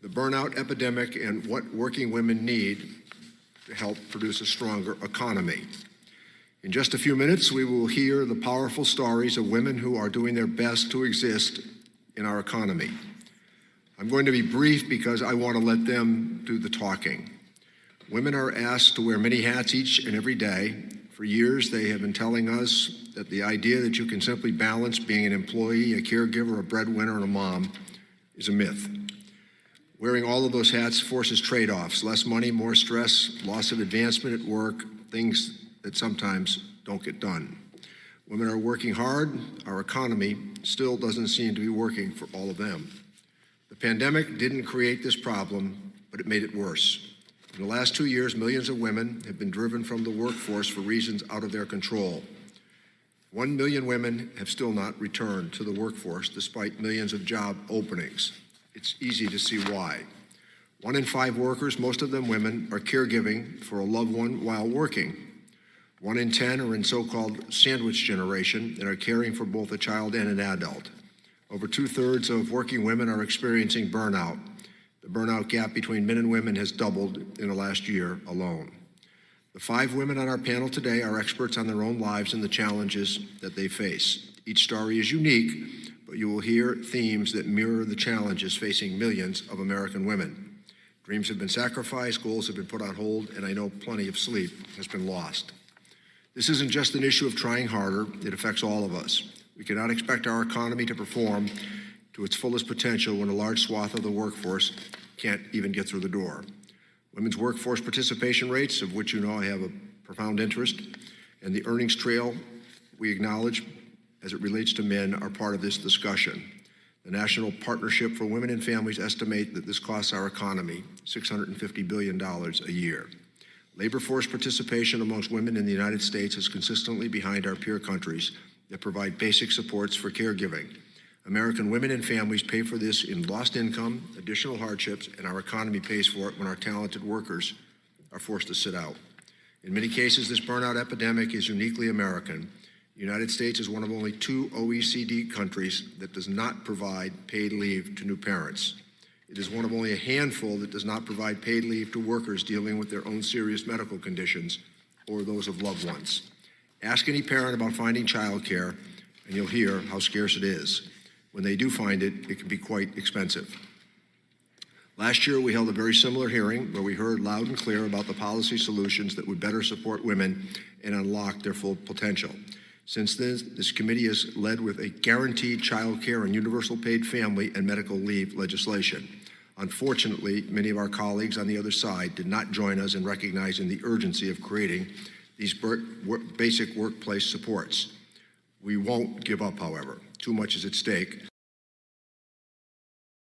the burnout epidemic, and what working women need to help produce a stronger economy. In just a few minutes, we will hear the powerful stories of women who are doing their best to exist in our economy. I'm going to be brief because I want to let them do the talking. Women are asked to wear many hats each and every day. For years, they have been telling us that the idea that you can simply balance being an employee, a caregiver, a breadwinner, and a mom is a myth. Wearing all of those hats forces trade-offs: less money, more stress, loss of advancement at work, things that sometimes don't get done. Women are working hard. Our economy still doesn't seem to be working for all of them. The pandemic didn't create this problem, but it made it worse. In the last 2 years, millions of women have been driven from the workforce for reasons out of their control. 1 million women have still not returned to the workforce despite millions of job openings. It's easy to see why. 1 in 5 workers, most of them women, are caregiving for a loved one while working. 1 in 10 are in so-called sandwich generation and are caring for both a child and an adult. Over 2/3 of working women are experiencing burnout. The burnout gap between men and women has doubled in the last year alone. The 5 women on our panel today are experts on their own lives and the challenges that they face. Each story is unique, but you will hear themes that mirror the challenges facing millions of American women. Dreams have been sacrificed, goals have been put on hold, and I know plenty of sleep has been lost. This isn't just an issue of trying harder, it affects all of us. We cannot expect our economy to perform to its fullest potential when a large swath of the workforce can't even get through the door. Women's workforce participation rates, of which you know I have a profound interest, and the earnings trail we acknowledge as it relates to men are part of this discussion. The National Partnership for Women and Families estimate that this costs our economy $650 billion a year. Labor force participation amongst women in the United States is consistently behind our peer countries that provide basic supports for caregiving. American women and families pay for this in lost income, additional hardships, and our economy pays for it when our talented workers are forced to sit out. In many cases, this burnout epidemic is uniquely American. The United States is one of only 2 OECD countries that does not provide paid leave to new parents. It is one of only a handful that does not provide paid leave to workers dealing with their own serious medical conditions or those of loved ones. Ask any parent about finding childcare, and you'll hear how scarce it is. When they do find it, it can be quite expensive. Last year, we held a very similar hearing where we heard loud and clear about the policy solutions that would better support women and unlock their full potential. Since then, this committee has led with a guaranteed child care and universal paid family and medical leave legislation. Unfortunately, many of our colleagues on the other side did not join us in recognizing the urgency of creating these basic workplace supports. We won't give up, however. Too much is at stake.